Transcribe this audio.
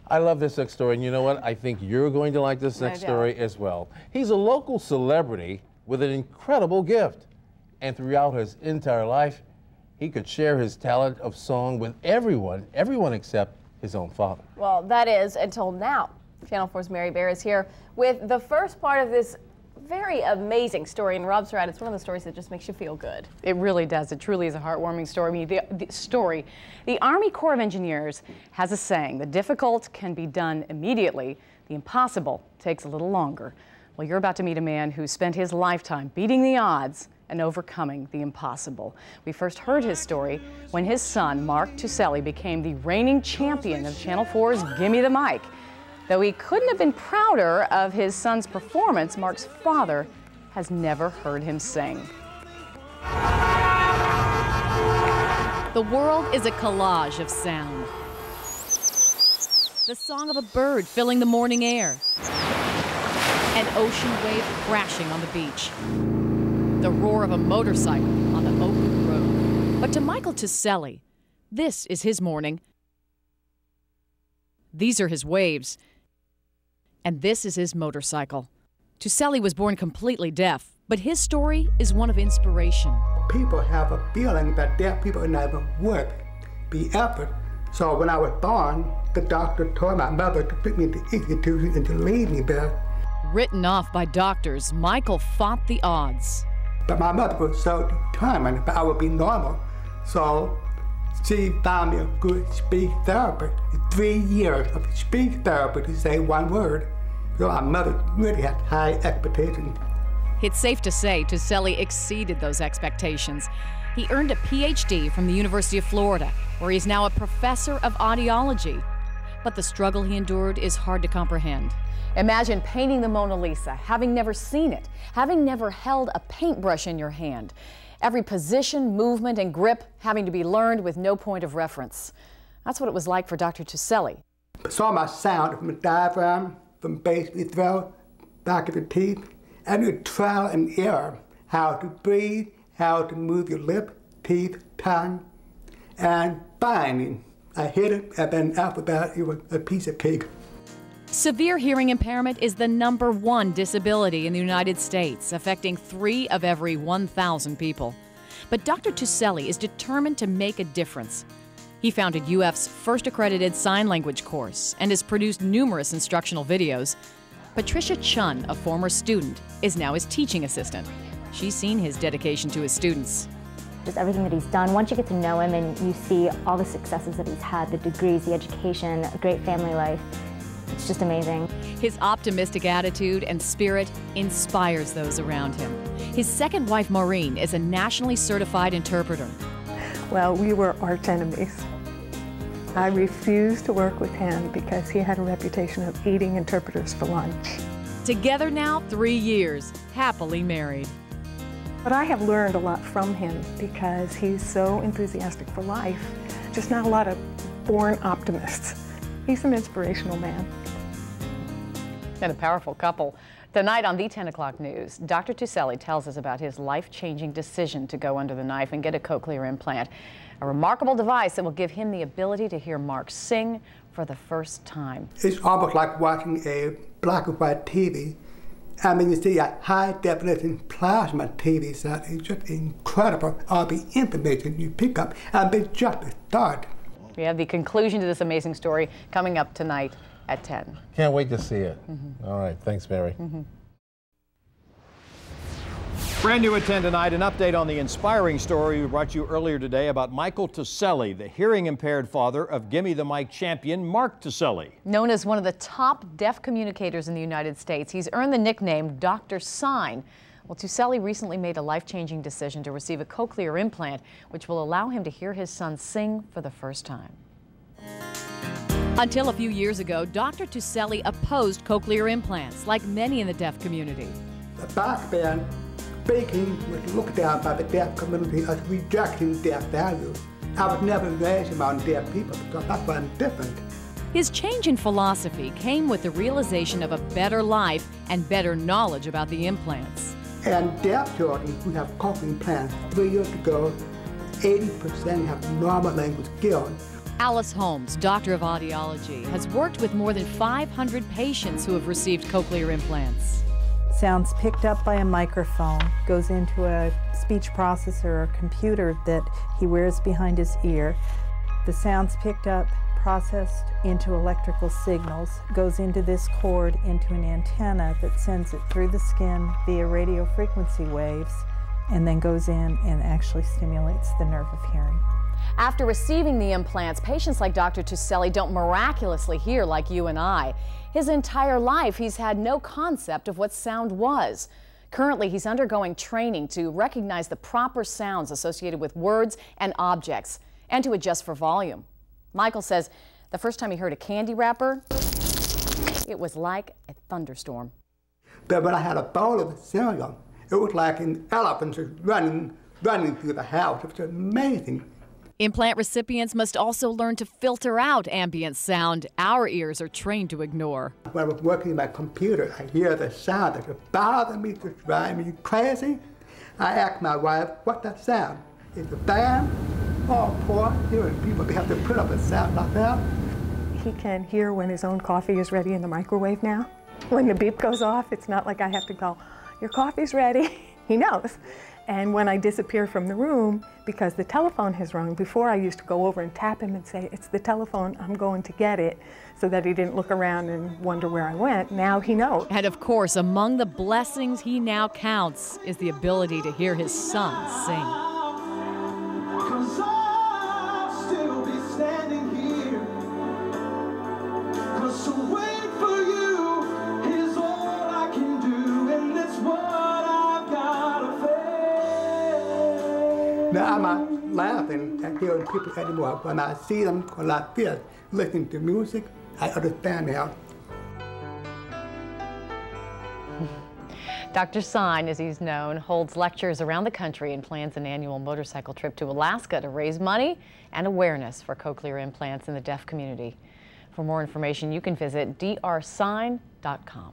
I love this next story, and you know what? I think you're going to like this next story as well. He's a local celebrity with an incredible gift, and throughout his entire life, he could share his talent of song with everyone except his own father. Well, that is until now. Channel 4's Mary Bear is here with the first part of this very amazing story, and Rob's right, it's one of the stories that just makes you feel good. It really does. It truly is a heartwarming story. The Army Corps of Engineers has a saying: the difficult can be done immediately, the impossible takes a little longer. Well, you're about to meet a man who spent his lifetime beating the odds and overcoming the impossible. We first heard his story when his son, Mark Tuccelli, became the reigning champion of Channel 4's Gimme the Mic. Though he couldn't have been prouder of his son's performance, Mark's father has never heard him sing. The world is a collage of sound. The song of a bird filling the morning air. An ocean wave crashing on the beach. The roar of a motorcycle on the open road. But to Michael Tuccelli, this is his morning. These are his waves. And this is his motorcycle. Tuccelli was born completely deaf, but his story is one of inspiration. People have a feeling that deaf people never would be effort. So when I was born, the doctor told my mother to put me in the institution and to leave me there. Written off by doctors, Michael fought the odds. But my mother was so determined that I would be normal. So she found me a good speech therapist. 3 years of speech therapy to say one word. So my mother really had high expectations. It's safe to say Tuccelli exceeded those expectations. He earned a PhD from the University of Florida, where he's now a professor of audiology. But the struggle he endured is hard to comprehend. Imagine painting the Mona Lisa, having never seen it, having never held a paintbrush in your hand. Every position, movement, and grip having to be learned with no point of reference. That's what it was like for Dr. Tuccelli. Saw my sound from the diaphragm, from base to throat, back of the teeth, and you trial and error, how to breathe, how to move your lip, teeth, tongue, and finally, I hit it, and then after that, it was a piece of cake. Severe hearing impairment is the #1 disability in the United States, affecting 3 of every 1,000 people. But Dr. Tuccelli is determined to make a difference. He founded UF's first accredited sign language course and has produced numerous instructional videos. Patricia Chun, a former student, is now his teaching assistant. She's seen his dedication to his students. Just everything that he's done, once you get to know him and you see all the successes that he's had, the degrees, the education, a great family life, it's just amazing. His optimistic attitude and spirit inspires those around him. His second wife, Maureen, is a nationally certified interpreter. Well, we were arch enemies. I refused to work with him because he had a reputation of eating interpreters for lunch. Together now, 3 years, happily married. But I have learned a lot from him because he's so enthusiastic for life. Just not a lot of born optimists. He's an inspirational man. And a powerful couple. Tonight on the 10 o'clock news, Dr. Tuccelli tells us about his life-changing decision to go under the knife and get a cochlear implant. A remarkable device that will give him the ability to hear Mark sing for the first time. It's almost like watching a black and white TV. I mean, you see a high-definition plasma TV set. It's just incredible, all the information you pick up, and it's just a start. We have the conclusion to this amazing story coming up tonight at 10. Can't wait to see it. All right, thanks, Mary. Brand new at 10 tonight, an update on the inspiring story we brought you earlier today about Michael Tuccelli, the hearing-impaired father of Gimme the Mic champion Mark Tuccelli. Known as one of the top deaf communicators in the United States, he's earned the nickname Dr. Sign. Well, Tuccelli recently made a life-changing decision to receive a cochlear implant, which will allow him to hear his son sing for the first time. Until a few years ago, Dr. Tuccelli opposed cochlear implants, like many in the deaf community. Back then, speaking was looked down by the deaf community as rejecting deaf values. I was never raised around deaf people because I find different. His change in philosophy came with the realization of a better life and better knowledge about the implants. And deaf children who have cochlear implants 3 years ago, 80% have normal language skills. Alice Holmes, doctor of audiology, has worked with more than 500 patients who have received cochlear implants. Sounds picked up by a microphone, goes into a speech processor or computer that he wears behind his ear. The sounds picked up, processed into electrical signals, goes into this cord into an antenna that sends it through the skin via radio frequency waves, and then goes in and actually stimulates the nerve of hearing. After receiving the implants, patients like Dr. Tuccelli don't miraculously hear like you and I. His entire life, he's had no concept of what sound was. Currently, he's undergoing training to recognize the proper sounds associated with words and objects, and to adjust for volume. Michael says the first time he heard a candy wrapper, it was like a thunderstorm. But when I had a bowl of cereal, it was like an elephant just running through the house. It was amazing. Implant recipients must also learn to filter out ambient sound our ears are trained to ignore. When I was working my computer, I hear the sound that just bothers me, just drives me crazy. I asked my wife, what's that sound? Is it bad? Oh, poor hearing people, they have to put up a sound like that. He can hear when his own coffee is ready in the microwave now. When the beep goes off, it's not like I have to go, your coffee's ready. He knows. And when I disappear from the room, because the telephone has rung, before I used to go over and tap him and say, it's the telephone, I'm going to get it, so that he didn't look around and wonder where I went. Now he knows. And of course, among the blessings he now counts is the ability to hear his son sing. Now I'm not laughing at hearing people anymore. When I see them, when I feel listening to music, I understand now. Dr. Sign, as he's known, holds lectures around the country and plans an annual motorcycle trip to Alaska to raise money and awareness for cochlear implants in the deaf community. For more information, you can visit drsign.com.